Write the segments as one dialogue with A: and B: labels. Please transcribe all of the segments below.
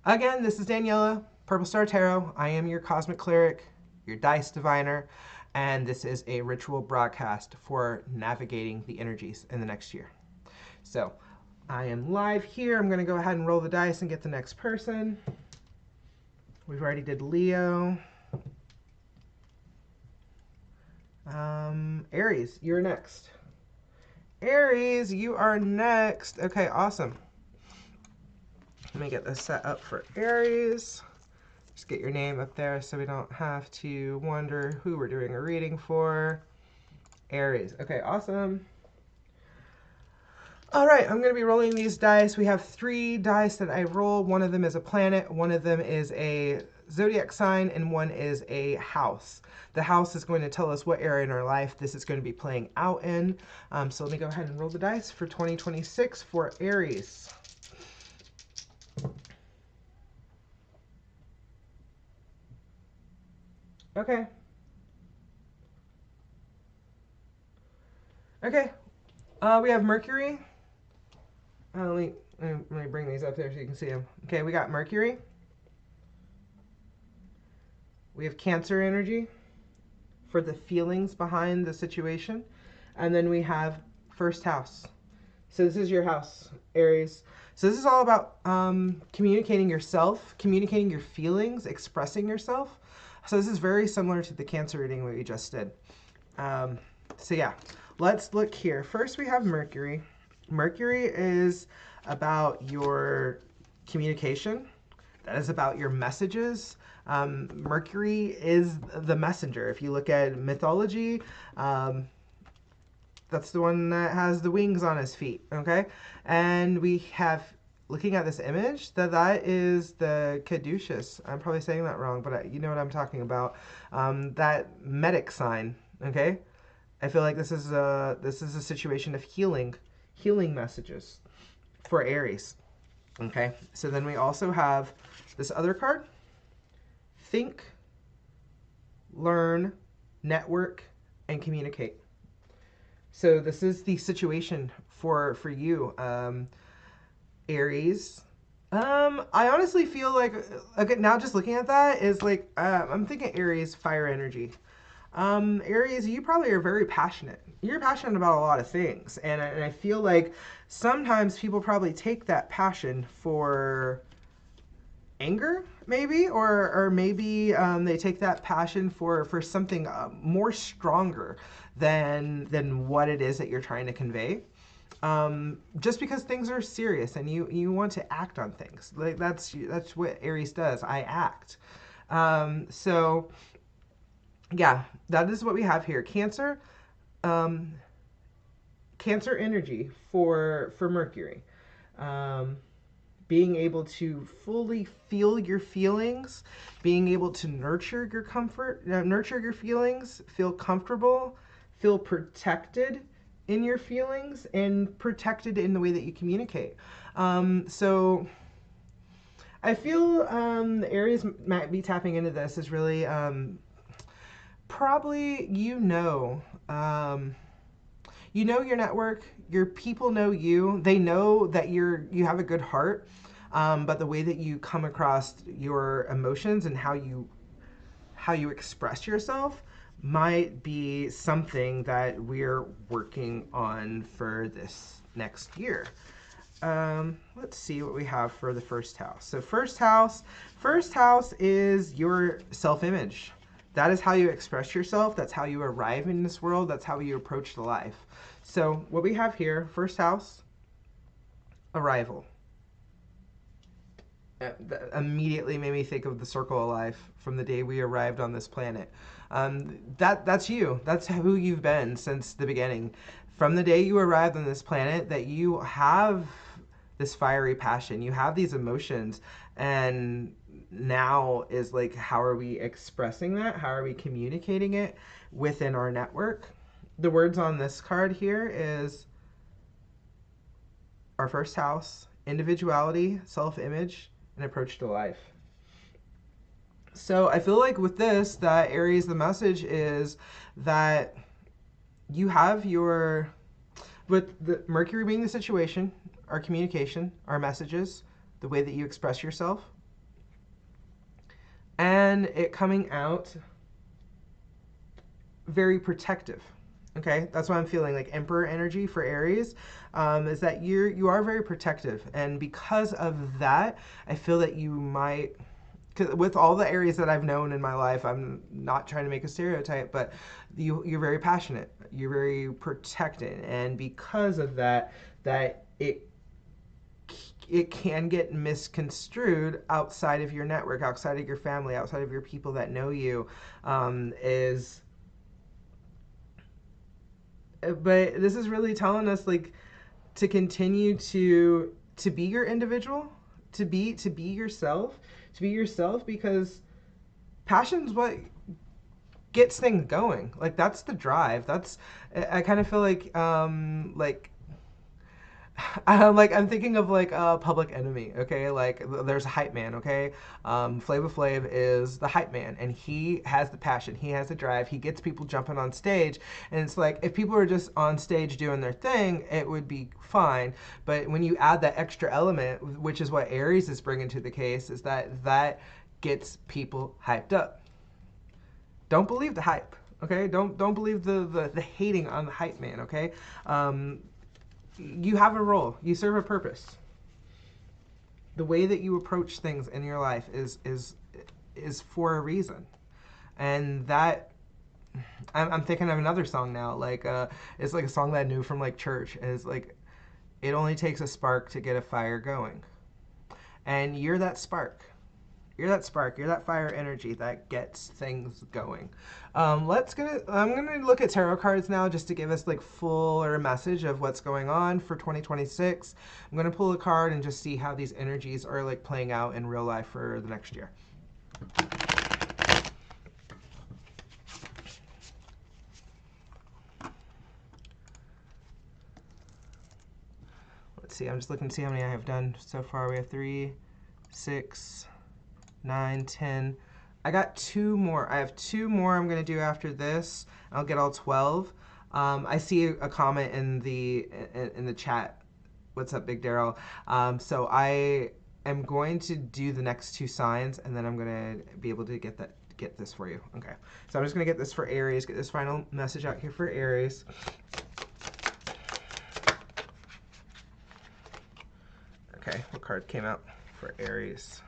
A: Again, this is Daniela, PurpleStar Tarot. I am your cosmic cleric, your dice diviner, and this is a ritual broadcast for navigating the energies in the next year. So I am live here. I'm going to go ahead and roll the dice and get the next person. We've already did Leo. Aries, you're next. Aries, you are next. Okay, awesome. Let me get this set up for Aries. Just get your name up there so we don't have to wonder who we're doing a reading for. Aries. Okay, awesome. All right, I'm going to be rolling these dice. We have 3 dice that I roll. One of them is a planet, one of them is a zodiac sign, and one is a house. The house is going to tell us what area in our life this is going to be playing out in. So let me go ahead and roll the dice for 2026 for Aries. Okay. Okay. We have Mercury. Let me bring these up there so you can see them. Okay, we got Mercury. We have Cancer energy for the feelings behind the situation. And then we have first house. So this is your house, Aries. So this is all about communicating yourself, communicating your feelings, expressing yourself. So this is very similar to the Cancer reading we just did. So yeah, let's look here. First we have Mercury. Mercury is about your communication. That is about your messages. Mercury is the messenger. If you look at mythology, that's the one that has the wings on his feet, okay? And we have, looking at this image, that is the caduceus. I'm probably saying that wrong, but you know what I'm talking about. That medic sign, okay? I feel like this is a situation of healing messages for Aries, okay? So then we also have this other card, think, learn, network, and communicate. So this is the situation for you, Aries. I honestly feel like, okay, now just looking at that is like, I'm thinking Aries, fire energy. Aries, you probably are very passionate. You're passionate about a lot of things. And I feel like sometimes people probably take that passion for anger, maybe, or maybe they take that passion for something more stronger than what it is that you're trying to convey. Just because things are serious and you want to act on things. Like that's what Aries does. I act. So yeah, that is what we have here. Cancer, Cancer energy for Mercury. Being able to fully feel your feelings, being able to nurture your comfort, nurture your feelings, feel comfortable, feel protected in your feelings, and protected in the way that you communicate. So I feel the Aries might be tapping into this is really probably you know your network, your people know you, they know that you have a good heart, but the way that you come across your emotions and how you express yourself might be something that we're working on for this next year. Let's see what we have for the first house. So first house is your self-image. That is how you express yourself. That's how you arrive in this world. That's how you approach the life. So what we have here, first house, arrival. That immediately made me think of the circle of life from the day we arrived on this planet. That's you. That's who you've been since the beginning. From the day you arrived on this planet, that you have this fiery passion. You have these emotions, and now is like, how are we expressing that? How are we communicating it within our network? The words on this card here is our first house, individuality, self-image, and approach to life. So I feel like with this, that Aries, the message is that you have your, with the Mercury being the situation, our communication, our messages, the way that you express yourself, and it coming out very protective. Okay, that's what I'm feeling, like Emperor energy for Aries, is that you are very protective, and because of that, I feel that you might. 'Cause with all the Aries that I've known in my life, I'm not trying to make a stereotype, but you're very passionate, you're very protected, and because of that, that it can get misconstrued outside of your network, outside of your family, outside of your people that know you, is but this is really telling us like to continue to be your individual, to be yourself, because passion's what gets things going. Like that's the drive. That's I kind of feel like I'm thinking of like a Public Enemy, okay? Like there's a hype man, okay? Flava Flav is the hype man, and he has the passion, he has the drive, he gets people jumping on stage, and it's like if people are just on stage doing their thing, it would be fine. But when you add that extra element, which is what Aries is bringing to the case, is that gets people hyped up. Don't believe the hype, okay? Don't believe the hating on the hype man, okay? You have a role. You serve a purpose. The way that you approach things in your life is for a reason, and that I'm thinking of another song now. Like it's like a song that I knew from like church. And it's like it only takes a spark to get a fire going, and you're that spark. You're that spark. You're that fire energy that gets things going. I'm gonna look at tarot cards now just to give us like fuller message of what's going on for 2026. I'm gonna pull a card and just see how these energies are like playing out in real life for the next year. Let's see. I'm just looking to see how many I have done so far. We have 3, 6, 9, 10. I got 2 more. I have 2 more I'm going to do after this. I'll get all 12. I see a comment in the chat. What's up, Big Daryl? So I am going to do the next 2 signs, and then I'm going to be able to get this for you. Okay. So I'm just going to get this for Aries, get this final message out here for Aries. Okay, what card came out for Aries?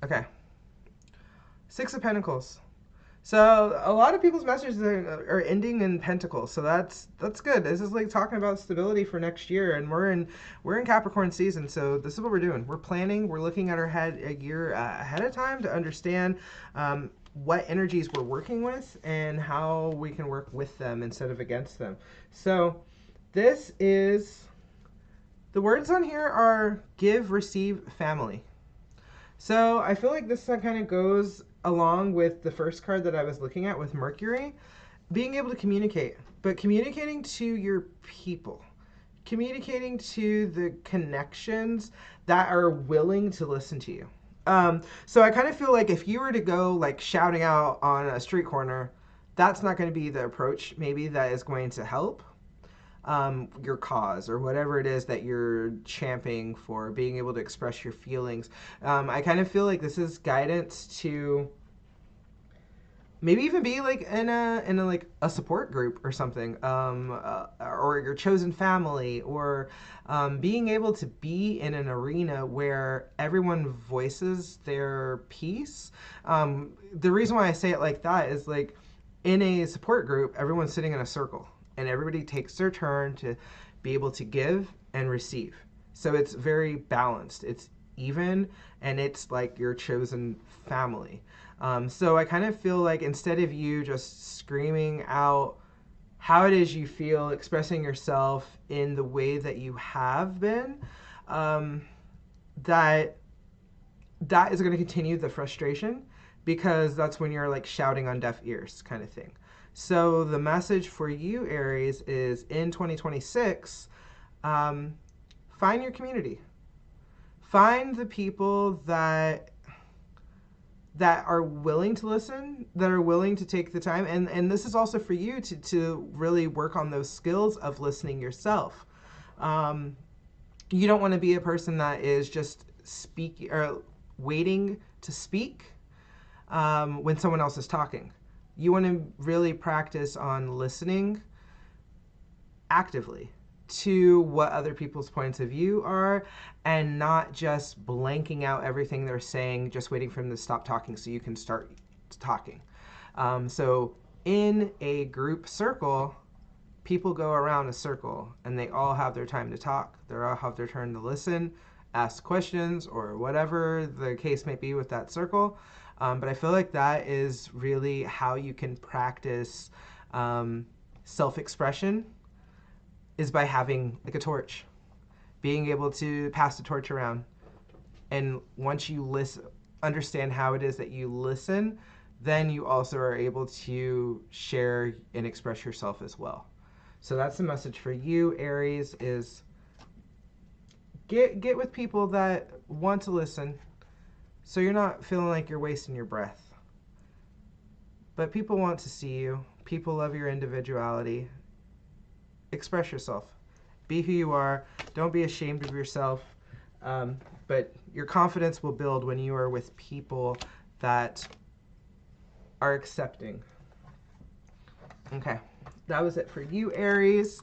A: Okay. 6 of Pentacles. So a lot of people's messages are ending in Pentacles, so that's good. This is like talking about stability for next year, and we're in Capricorn season, so this is what we're doing. We're planning. We're looking at our head a year ahead of time to understand what energies we're working with and how we can work with them instead of against them. So this is the words on here are give, receive, family. So I feel like this kind of goes along with the first card that I was looking at with Mercury, being able to communicate, but communicating to your people, communicating to the connections that are willing to listen to you. So I kind of feel like if you were to go like shouting out on a street corner, that's not going to be the approach maybe that is going to help. Your cause or whatever it is that you're championing for, being able to express your feelings. I kind of feel like this is guidance to maybe even be like in a like a support group or something, or your chosen family, or being able to be in an arena where everyone voices their piece. The reason why I say it like that is like in a support group, everyone's sitting in a circle, and everybody takes their turn to be able to give and receive. So it's very balanced. It's even, and it's like your chosen family. So I kind of feel like instead of you just screaming out how it is you feel, expressing yourself in the way that you have been, that is going to continue the frustration, because that's when you're like shouting on deaf ears kind of thing. So the message for you, Aries, is in 2026, find your community. Find the people that are willing to listen, that are willing to take the time. And this is also for you to really work on those skills of listening yourself. You don't want to be a person that is just speaking or waiting to speak when someone else is talking. You want to really practice on listening actively to what other people's points of view are, and not just blanking out everything they're saying, just waiting for them to stop talking so you can start talking. So in a group circle, people go around a circle and they all have their time to talk. They all have their turn to listen, ask questions, or whatever the case may be with that circle. But I feel like that is really how you can practice self-expression, is by having like a torch, being able to pass the torch around. And once you understand how it is that you listen, then you also are able to share and express yourself as well. So that's the message for you, Aries, is get with people that want to listen, so you're not feeling like you're wasting your breath. But people want to see you. People love your individuality. Express yourself. Be who you are. Don't be ashamed of yourself. But your confidence will build when you are with people that are accepting. Okay, that was it for you, Aries.